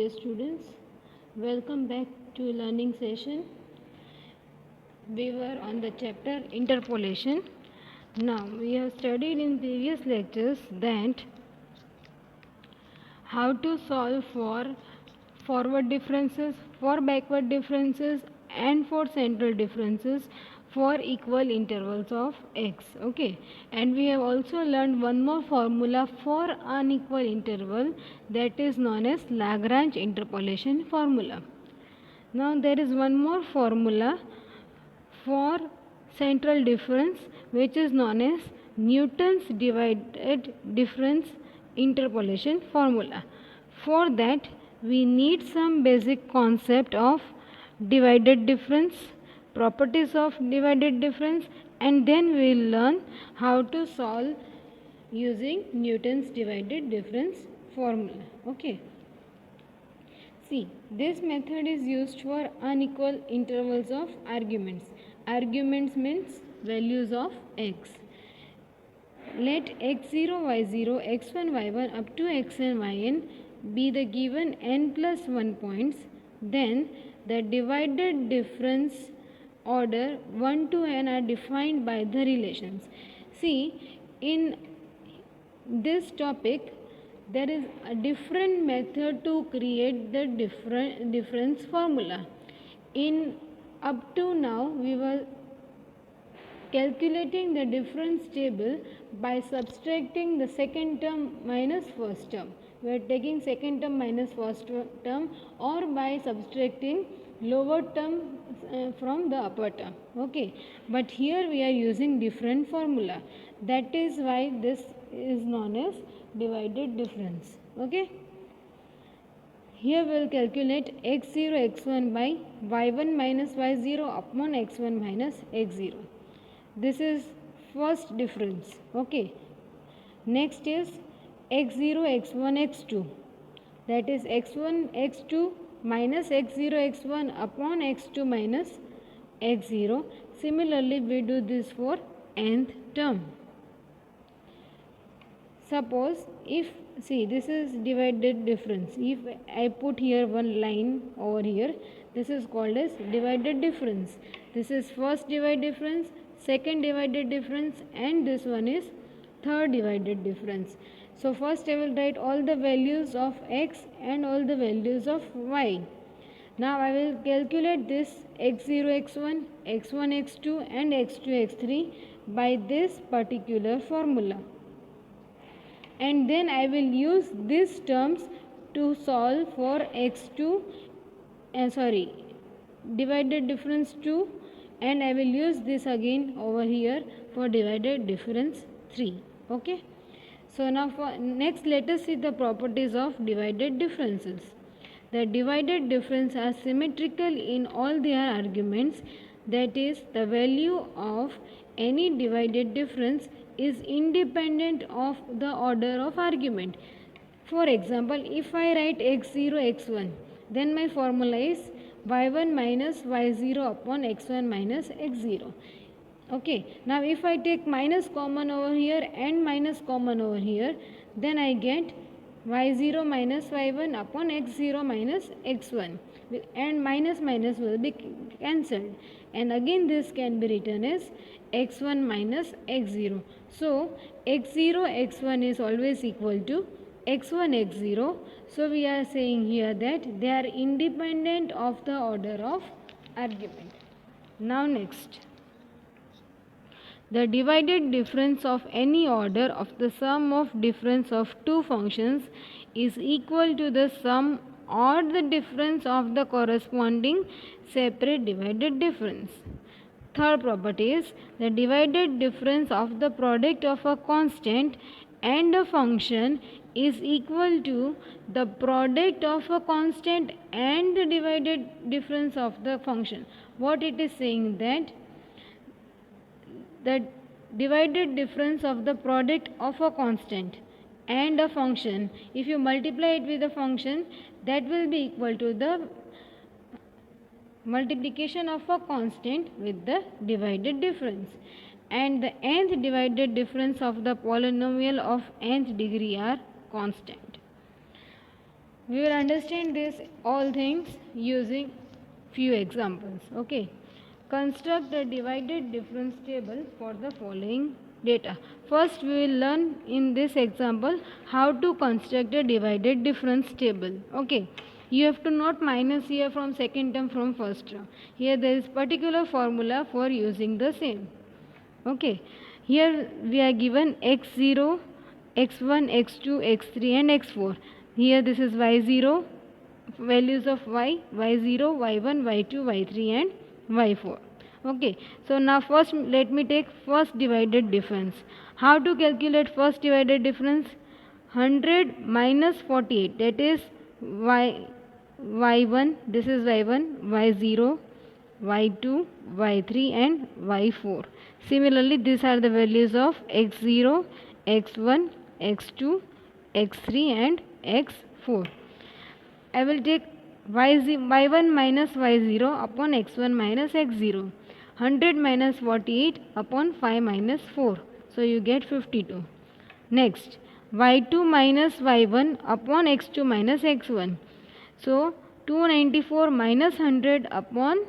dear students, welcome back to learning session. We were on the chapter interpolation. Now we have studied in previous lectures that how to solve for forward differences, for backward differences and for central differences for equal intervals of x. Okay, and we have also learned one more formula for unequal interval, that is known as Lagrange interpolation formula. Now there is one more formula for central difference, which is known as Newton's divided difference interpolation formula. For that we need some basic concept of divided difference, properties of divided difference, and then we will learn how to solve using Newton's divided difference formula. Okay. See, this method is used for unequal intervals of arguments. Arguments means values of x. Let x0, y0, x1, y1 up to xn, yn be the given n plus 1 points. Then the divided difference order 1 to n are defined by the relations. See, in this topic there is a different method to create the difference formula. In up to now we were calculating the difference table by subtracting the second term minus first term. We are taking second term minus first term, or by subtracting lower term from the upper term. Okay, but here we are using different formula. That is why this is known as divided difference. Okay, here we will calculate x0 x1 by y1 minus y0 upon x1 minus x0. This is first difference. Okay, next is x0 x1 x2, that is x1 x2 minus x0 x1 upon x2 minus x0. Similarly we do this for nth term. Suppose if, see, this is divided difference. If I put here one line over here, this is called as divided difference. This is first divided difference, second divided difference, and this one is third divided difference. So first I will write all the values of x and all the values of y. Now I will calculate this x0 x1, x1 x2 and x2 x3 by this particular formula. And then I will use these terms to solve for x2 divided difference 2, and I will use this again over here for divided difference 3. Okay, so now for next let us see the properties of divided differences. The divided difference are symmetrical in all their arguments, that is, the value of any divided difference is independent of the order of argument. For example, if I write x0 x1, then my formula is y1 minus y0 upon x1 minus x0. Okay, now if I take minus common over here and minus common over here, then I get y0 minus y1 upon x0 minus x1, and minus minus will be cancelled, and again this can be written as x1 minus x0. So x0 x1 is always equal to x1 x0. So we are saying here that they are independent of the order of argument. Now next, the divided difference of any order of the sum of difference of two functions is equal to the sum or the difference of the corresponding separate divided difference. Third property is the divided difference of the product of a constant and a function is equal to the product of a constant and the divided difference of the function. What it is saying, that the divided difference of the product of a constant and a function, if you multiply it with a function, that will be equal to the multiplication of a constant with the divided difference, and the nth divided difference of the polynomial of nth degree are constant. We will understand this all things using few examples. Okay. Construct a divided difference table for the following data. First, we will learn in this example how to construct a divided difference table. Okay. You have to not minus here from second term from first term. Here there is particular formula for using the same. Okay. Here we are given x0, x1, x2, x3 and x4. Here this is y0, values of y0, y1, y2, y3 and y4. Okay, so now first let me take first divided difference. How to calculate first divided difference? 100 minus 48, that is y1, this is y1, y0, y2, y3 and y4. Similarly, these are the values of x0, x1, x2, x3 and x4. I will take y1 minus y0 upon x1 minus x0. 100 minus 48 upon 5 minus 4. So you get 52. Next, y2 minus y1 upon x2 minus x1. So 294 minus 100 upon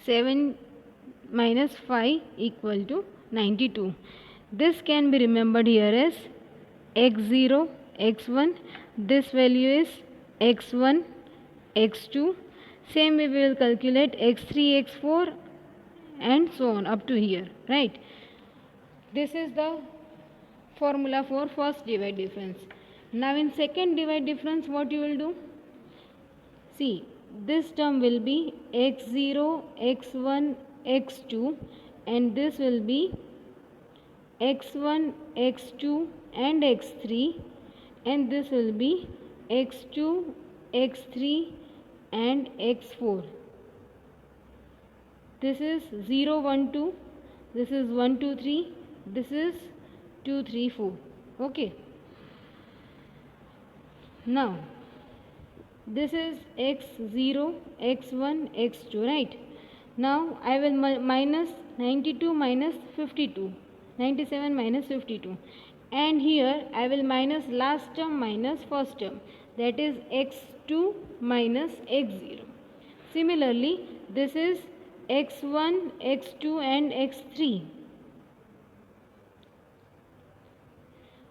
7 minus 5 equal to 92. This can be remembered here as x0, x1. This value is x1, x2. Same way we will calculate x3, x4 and so on up to here, right? This is the formula for first divide difference. Now in second divide difference, what you will do? See, this term will be x0, x1, x2 and this will be x1, x2 and x3 and this will be x2, x3 and x4. This is 0, 1, 2, this is 1, 2, 3, this is 2, 3, 4. Okay. Now, this is x0, x1, x2, right? Now, I will minus 92 minus 52, 97 minus 52. And here I will minus last term minus first term, that is x2 minus x0. Similarly, this is x1, x2 and x3.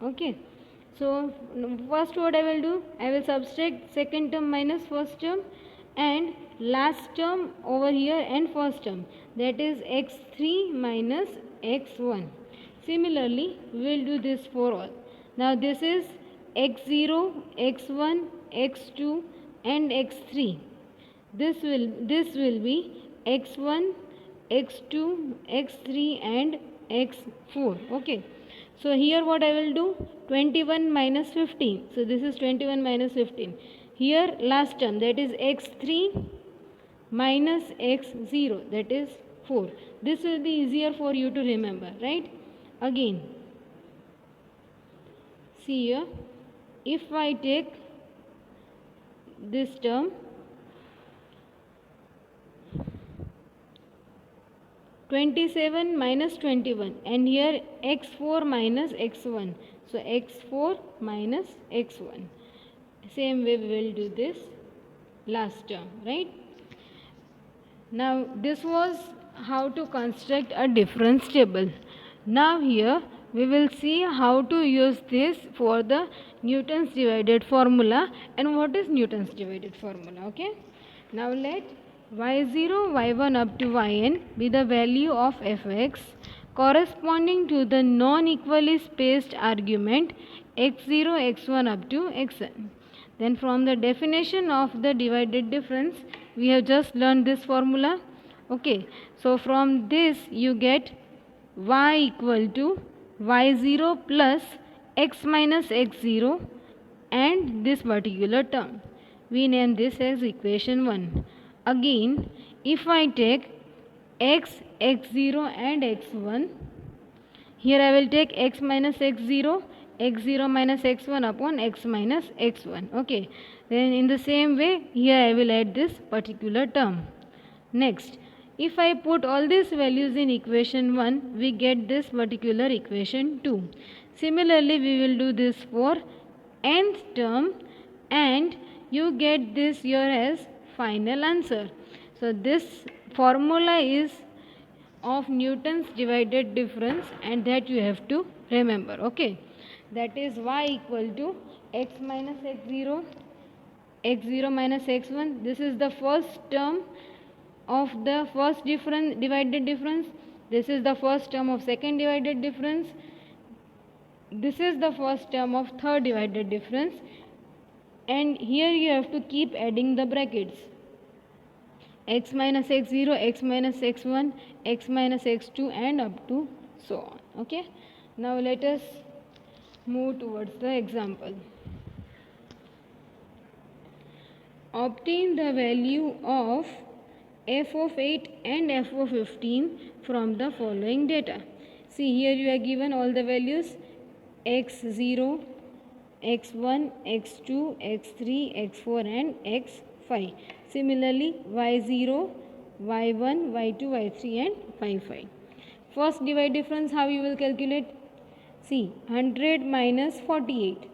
Okay. So first what I will do? I will subtract second term minus first term and last term over here and first term, that is x3 minus x1. Similarly, we will do this for all. Now this is x0, x1, x2 and x3. This will be x1, x2, x3 and x4. Okay. So here what I will do? 21 minus 15. So this is 21 minus 15. Here last term, that is x3 minus x0, that is 4. This will be easier for you to remember, right? Again, see here, if I take this term 27 minus 21 and here x4 minus x1, so x4 minus x1. Same way we will do this last term, right? Now this was how to construct a difference table. Now here we will see how to use this for the Newton's divided formula and what is Newton's divided formula. Okay. Now let y0, y1 up to yn be the value of fx corresponding to the non-equally spaced argument x0, x1 up to xn. Then from the definition of the divided difference, we have just learned this formula. Okay. So from this you get y equal to y0 plus x minus x0 and this particular term. We name this as equation 1. Again, if I take x, x0 and x1, here I will take x minus x0, x0 minus x1 upon x minus x1. Okay. Then in the same way, here I will add this particular term. Next, if I put all these values in equation 1, we get this particular equation 2. Similarly, we will do this for nth term and you get this here as final answer. So this formula is of Newton's divided difference, and that you have to remember. Okay, that is y equal to x minus x0, x0 minus x1. This is the first term of the first divided difference. This is the first term of second divided difference. This is the first term of third divided difference, and here you have to keep adding the brackets: x minus x0, x minus x1, x minus x2, and up to so on. Okay, now let us move towards the example. Obtain the value of f of 8 and f of 15 from the following data. See, here you are given all the values: x0, x1, x2, x3, x4, and x5. Similarly, y0, y1, y2, y3, and y5. First divide difference, how you will calculate? See, 100 minus 48.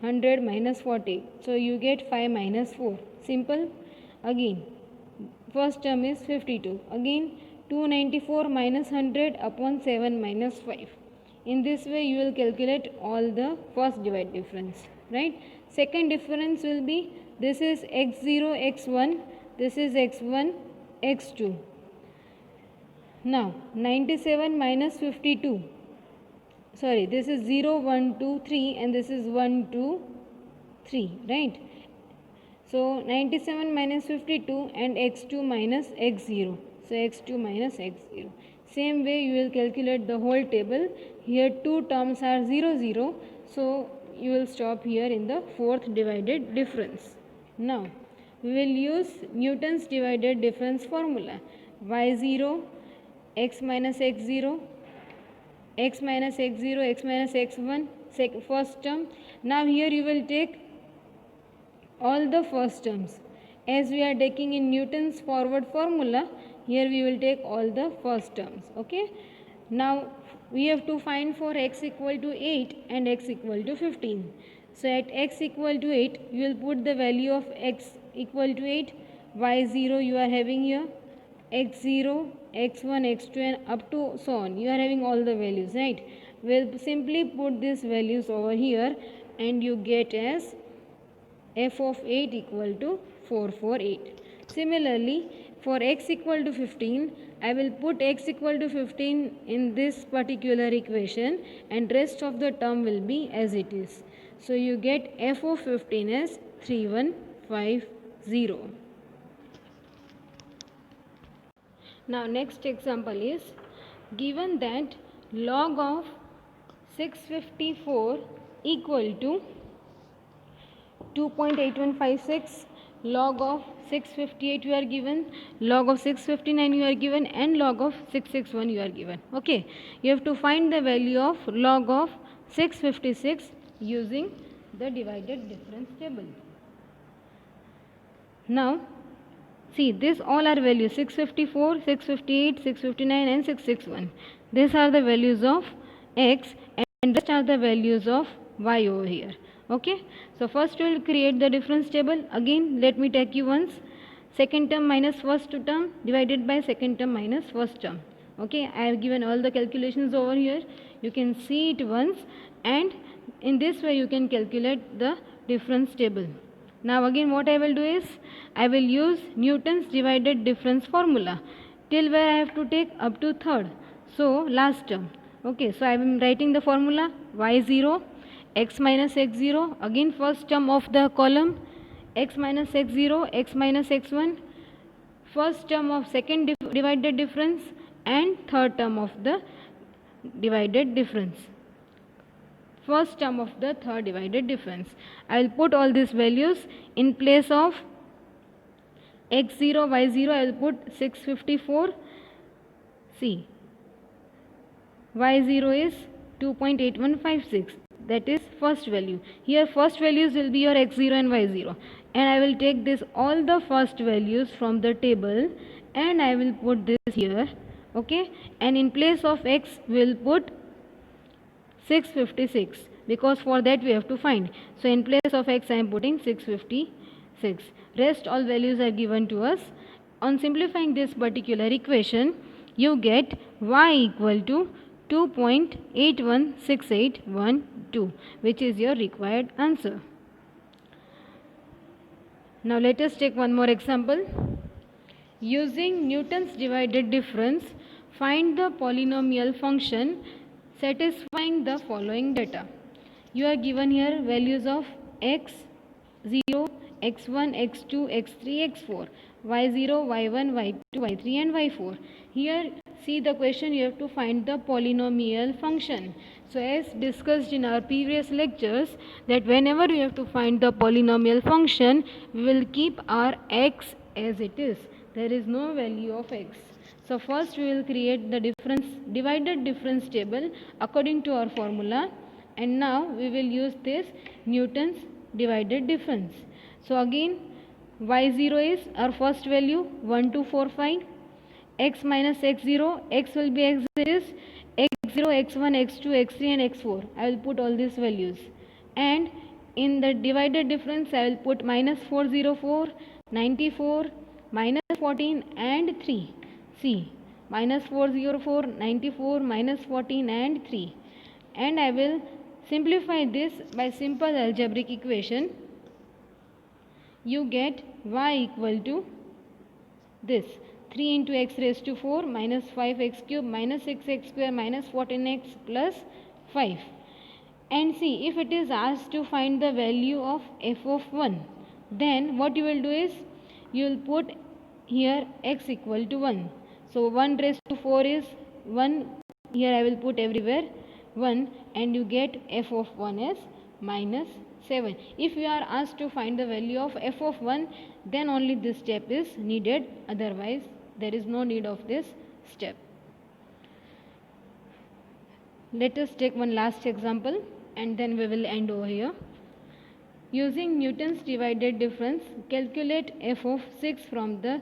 100 minus 48. So you get 5 minus 4. Simple. Again, first term is 52. Again, 294 minus 100 upon 7 minus 5. In this way you will calculate all the first divide difference, right? Second difference will be, this is x0, x1, this is x1, x2. Now 97 minus 52, sorry, this is 0, 1, 2, 3, and this is 1, 2, 3, right? So 97 minus 52 and x2 minus x0. So x2 minus x0. Same way you will calculate the whole table. Here two terms are 0, 0. So you will stop here in the fourth divided difference. Now we will use Newton's divided difference formula. y0, x minus x0, x minus x0, x minus x1, first term. Now here you will take all the first terms. As we are taking in Newton's forward formula, here we will take all the first terms. Okay. Now we have to find for x equal to 8 and x equal to 15. So at x equal to 8, you will put the value of x equal to 8, y0 you are having here, x0, x1, x2, and up to so on. You are having all the values, right? We'll simply put these values over here, and you get as f of 8 equal to 448. Similarly, for x equal to 15, I will put x equal to 15 in this particular equation, and rest of the term will be as it is. So you get f of 15 as 3150. Now next example is, given that log of 654 equal to 2.8156, log of 658 you are given, log of 659 you are given, and log of 661 you are given. Okay, you have to find the value of log of 656 using the divided difference table. Now see, these all are values: 654, 658, 659, and 661. These are the values of x, and rest are the values of y over here. Okay, so first we will create the difference table. Again, let me take you once: second term minus first term divided by second term minus first term. Okay, I have given all the calculations over here. You can see it once, and in this way you can calculate the difference table. Now again what I will do is, I will use Newton's divided difference formula till where I have to take up to third, so last term. Okay, so I am writing the formula: y0, x minus x0, again first term of the column, x minus x0, x minus x1, first term of second divided difference, and third term of the divided difference, first term of the third divided difference. I will put all these values in place of x0, y0. I will put 654. See, y0 is 2.8156. That is first value. Here first values will be your x0 and y0, and I will take this all the first values from the table, and I will put this here. Okay, and in place of x we will put 656. because for that we have to find. So in place of x I am putting 656. Rest all values are given to us. On simplifying this particular equation, you get y equal to 2.816812, which is your required answer. Now let us take one more example. Using Newton's divided difference, find the polynomial function satisfying the following data. You are given here values of x0, x1, x2, x3, x4, y0, y1, y2, y3 and y4. Here see the question, you have to find the polynomial function. So as discussed in our previous lectures, that whenever we have to find the polynomial function, we will keep our x as it is. There is no value of x. So first we will create the divided difference table according to our formula, and now we will use this Newton's divided difference. So again y0 is our first value 1, 2, 4, 5. X minus x0, x will be x is x0, x1, x2, x3 and x4. I will put all these values, and in the divided difference I will put minus 404, 94, minus 14 and 3. See, minus 404, 94, minus 14 and 3. And I will simplify this by simple algebraic equation. You get y equal to this 3 into x raised to 4 minus 5x cube minus 6x square minus 14x plus 5. And see, if it is asked to find the value of f of 1, then what you will do is, you will put here x equal to 1. So 1 raised to 4 is 1, here I will put everywhere 1, and you get f of 1 as minus 7. If you are asked to find the value of f of 1, then only this step is needed, otherwise there is no need of this step. Let us take one last example and then we will end over here. Using Newton's divided difference, calculate f of 6 from the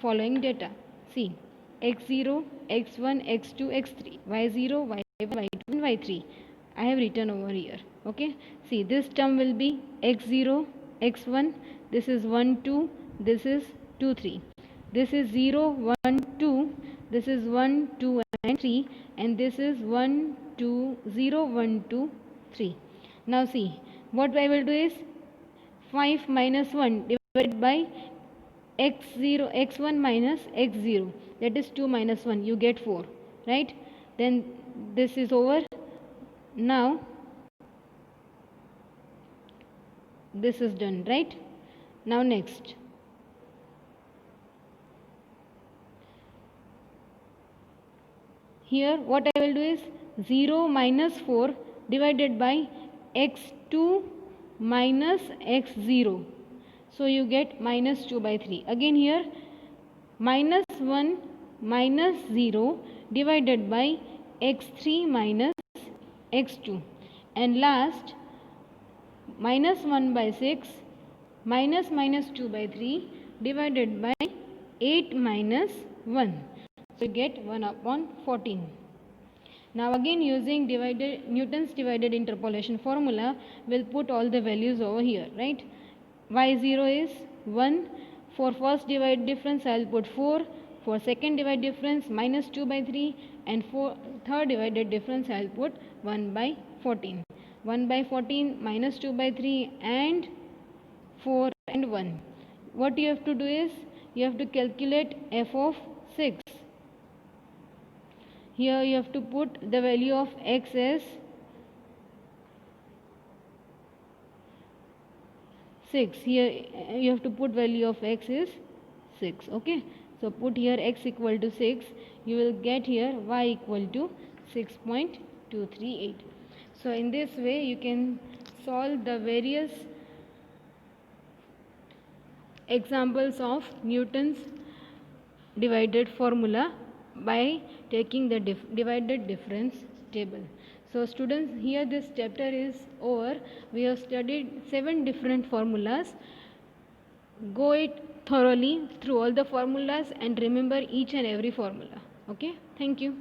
following data. See, x0, x1, x2, x3, y0, y1, y2 and y3. I have written over here. Okay. See, this term will be x0, x1, this is 1, 2, this is 2, 3. This is 0, 1, 2, this is 1, 2 and 3, and this is 1, 2, 0, 1, 2, 3. Now see, what I will do is 5 minus 1 divided by x0, x1 minus x0, that is 2 minus 1, you get 4, right? Then this is over. Now this is done, right? Now next, here what I will do is 0 minus 4 divided by x2 minus x0, so you get minus 2 by 3. Again here minus 1 minus 0 divided by x3 minus x2, and last minus 1 by 6 minus 2 by 3 divided by 8 minus 1, so you get 1 upon 14. Now again, using Newton's divided interpolation formula, we'll put all the values over here, right? y0 is 1. For first divide difference I will put 4. For second divide difference minus 2 by 3, and for third divided difference I will put 1 by 14. 1 by 14 minus 2 by 3 and 4 and 1. What you have to do is, you have to calculate f of 6. Here you have to put the value of x as 6. Here you have to put value of x is 6. Okay. So put here x equal to 6. You will get here y equal to 6.238. So in this way you can solve the various examples of Newton's divided formula by taking the divided difference table. So students, here this chapter is over. We have studied 7 different formulas. Go it thoroughly through all the formulas and remember each and every formula. Okay, thank you.